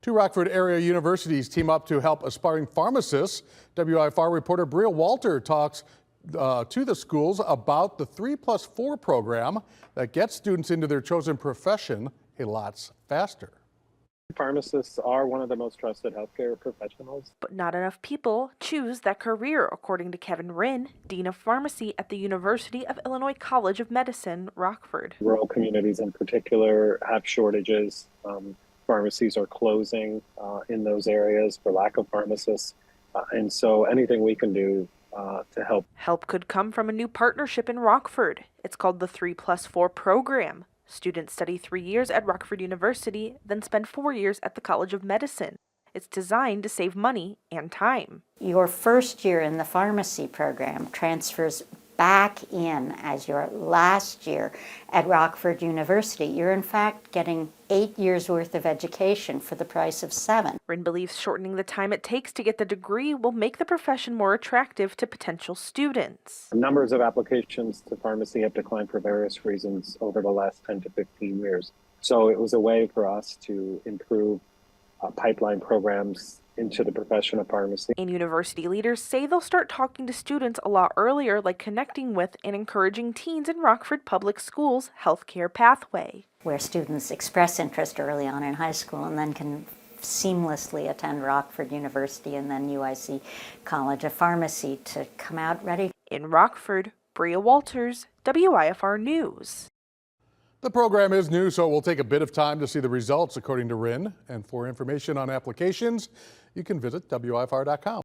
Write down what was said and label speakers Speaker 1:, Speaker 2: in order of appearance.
Speaker 1: Two Rockford-area universities team up to help aspiring pharmacists. WIFR reporter Bria Walter talks to the schools about the 3+4 program that gets students into their chosen profession a lot faster.
Speaker 2: Pharmacists are one of the most trusted healthcare professionals.
Speaker 3: But not enough people choose that career, according to Kevin Rinn, Dean of Pharmacy at the University of Illinois College of Medicine, Rockford.
Speaker 2: Rural communities in particular have shortages. Pharmacies are closing in those areas for lack of pharmacists. And so anything we can do to help.
Speaker 3: Help could come from a new partnership in Rockford. It's called the 3+4 program. Students study 3 years at Rockford University, then spend 4 years at the College of Medicine. It's designed to save money and time.
Speaker 4: Your first year in the pharmacy program transfers back in as your last year at Rockford University. You're in fact getting 8 years worth of education for the price of 7.
Speaker 3: Rinn believes shortening the time it takes to get the degree will make the profession more attractive to potential students.
Speaker 2: Numbers of applications to pharmacy have declined for various reasons over the last 10 to 15 years. So it was a way for us to improve pipeline programs into the profession of pharmacy.
Speaker 3: And university leaders say they'll start talking to students a lot earlier, like connecting with and encouraging teens in Rockford Public Schools' healthcare pathway,
Speaker 4: where students express interest early on in high school and then can seamlessly attend Rockford University and then UIC College of Pharmacy to come out ready.
Speaker 3: In Rockford, Bria Walters, WIFR News.
Speaker 1: The program is new, so it will take a bit of time to see the results, according to Rinn. And for information on applications, you can visit WIFR.com.